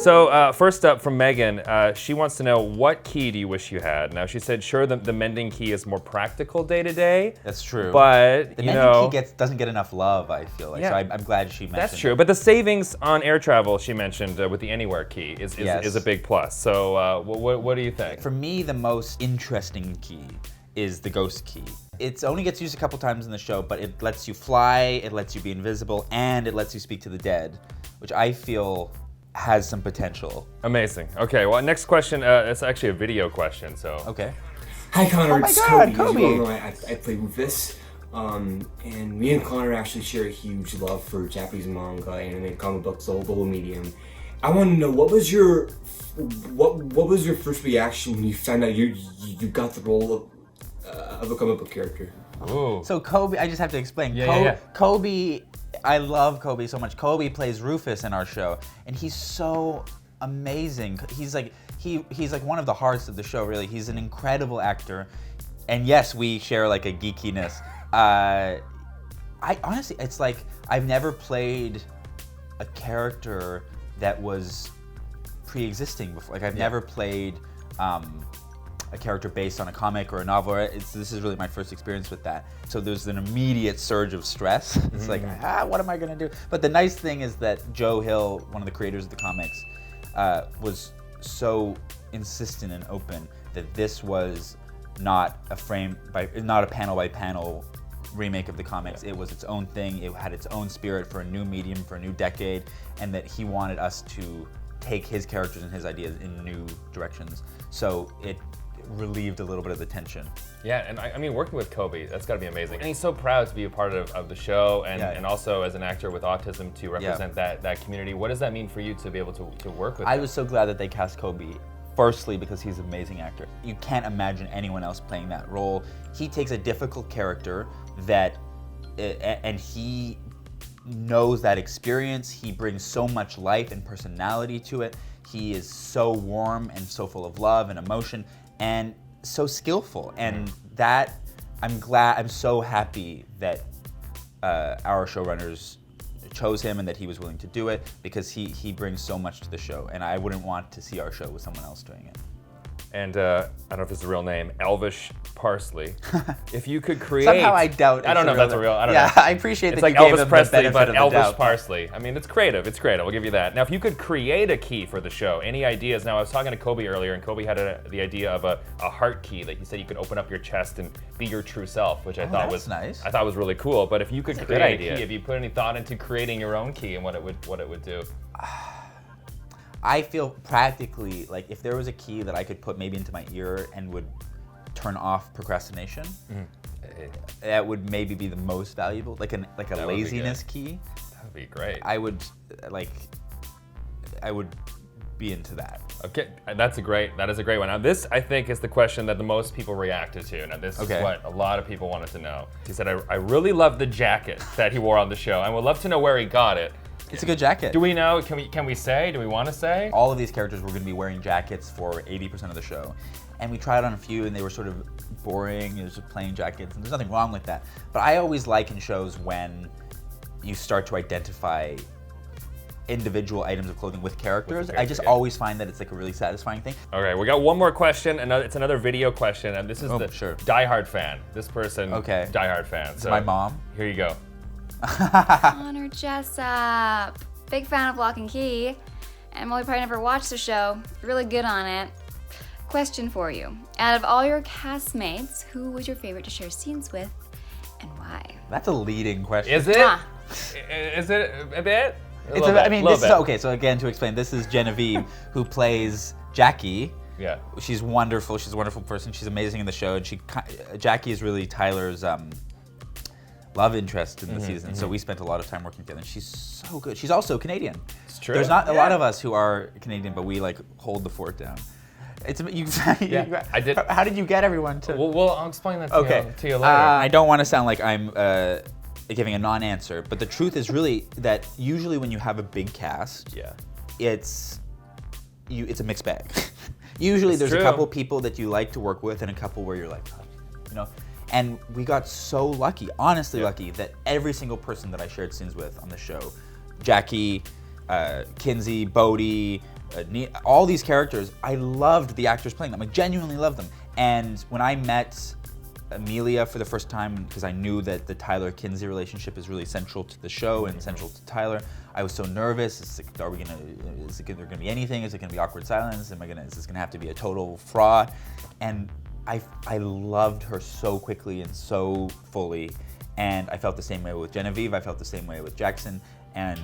So first up from Megan, she wants to know, what key do you wish you had? Now she said, sure, the mending key is more practical day to day. That's true. But the mending key doesn't get enough love, I feel like. Yeah. So I'm glad she mentioned That's true. But the savings on air travel, she mentioned, with the Anywhere key is a big plus. So what do you think? For me, the most interesting key is the ghost key. It only gets used a couple times in the show, but it lets you fly, it lets you be invisible, and it lets you speak to the dead, which I feel has some potential. Amazing. Okay, well, next question, it's actually a video question, so. Okay. Hi, Connor. Oh my it's God, Kobe. Kobe. As you all know, I play Rufus, and me and Connor actually share a huge love for Japanese manga, anime, comic books, the whole medium. I want to know, what was your first reaction when you found out you got the role of a comic book character? Ooh. So Kobe, I just have to explain. Kobe, I love Kobe so much. Kobe plays Rufus in our show, and he's so amazing. He's like one of the hearts of the show, really. He's an incredible actor, and yes, we share like a geekiness. I honestly, it's like I've never played a character that was pre-existing before. Like I've never played a character based on a comic or a novel. This is really my first experience with that. So there's an immediate surge of stress. It's like, what am I gonna do? But the nice thing is that Joe Hill, one of the creators of the comics, was so insistent and open that this was not a panel by panel remake of the comics. It was its own thing. It had its own spirit for a new medium, for a new decade, and that he wanted us to take his characters and his ideas in new directions. So it relieved a little bit of the tension. Yeah, and I mean, working with Kobe, that's gotta be amazing. And he's so proud to be a part of the show, and also as an actor with autism to represent that community. What does that mean for you to be able to work with him? I was so glad that they cast Kobe. Firstly, because he's an amazing actor. You can't imagine anyone else playing that role. He takes a difficult character and he knows that experience. He brings so much life and personality to it. He is so warm and so full of love and emotion and so skillful. And that, I'm so happy that our showrunners chose him and that he was willing to do it, because he brings so much to the show, and I wouldn't want to see our show with someone else doing it. And I don't know if it's a real name, Elvish Parsley. If you could create... Somehow I doubt. I don't know if that's a real... I don't know. Yeah, I appreciate it's that like you gave Elvis him Presley, the but benefit of the Elvis doubt. Parsley. I mean, it's creative. It's creative. I'll give you that. Now, if you could create a key for the show, any ideas? Now, I was talking to Kobe earlier, and Kobe had the idea of a heart key that he said you could open up your chest and be your true self, which I thought was nice. I thought was really cool. But if you could create a key, have you put any thought into creating your own key and what it would do? I feel practically like if there was a key that I could put maybe into my ear and would turn off procrastination, that would maybe be the most valuable, like a laziness key. That would be great. I would be into that. Okay, that is a great one. Now this, I think, is the question that the most people reacted to. Now this is what a lot of people wanted to know. He said, I really love the jacket that he wore on the show, and would love to know where he got it. It's a good jacket. Do we know, can we say, do we want to say? All of these characters were going to be wearing jackets for 80% of the show. And we tried on a few and they were sort of boring, it was just plain jackets, and there's nothing wrong with that. But I always like in shows when you start to identify individual items of clothing with characters. I just always find that it's like a really satisfying thing. Okay, we got one more question, it's another video question, and this is Die Hard fan. This person, Die Hard fan. So my mom. Here you go. Connor Jessup, big fan of Locke Key, and while you probably never watched the show, really good on it. Question for you: out of all your castmates, who was your favorite to share scenes with, and why? That's a leading question. Is it? Is it a bit? So again, to explain, this is Genevieve who plays Jackie. Yeah. She's wonderful. She's a wonderful person. She's amazing in the show, and Jackie is really Tyler's love interest in the season. So we spent a lot of time working together, and she's so good. She's also Canadian. It's true. There's not a lot of us who are Canadian, but we like hold the fort down. I did. How did you get everyone to? Well, I'll explain that to you later. I don't want to sound like I'm giving a non-answer, but the truth is really that usually when you have a big cast, it's a mixed bag. Usually there's a couple people that you like to work with and a couple where you're like, And we got so lucky, honestly lucky, that every single person that I shared scenes with on the show, Jackie, Kinsey, Bodhi, all these characters. I loved the actors playing them. I genuinely loved them. And when I met Amelia for the first time, because I knew that the Tyler-Kinsey relationship is really central to the show and central to Tyler, I was so nervous. Is there gonna be anything? Is it gonna be awkward silence? Is this gonna have to be a total fraud? And I loved her so quickly and so fully, and I felt the same way with Genevieve. I felt the same way with Jackson, and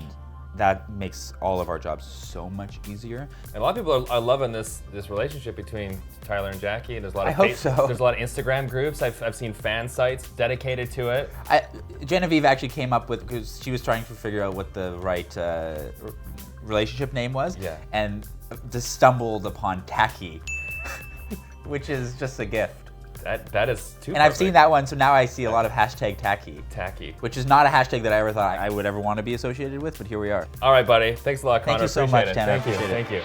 that makes all of our jobs so much easier. And a lot of people are loving this relationship between Tyler and Jackie. There's a lot of There's a lot of Instagram groups. I've seen fan sites dedicated to it. Genevieve actually came up with, because she was trying to figure out what the right relationship name was, and just stumbled upon Tacky, which is just a gift. That is too. And I've seen that one, so now I see a lot of hashtag Tacky. Tacky. Which is not a hashtag that I ever thought I would ever want to be associated with, but here we are. All right, buddy. Thanks a lot, Connor. Thank you so much, Tanner. Thank you.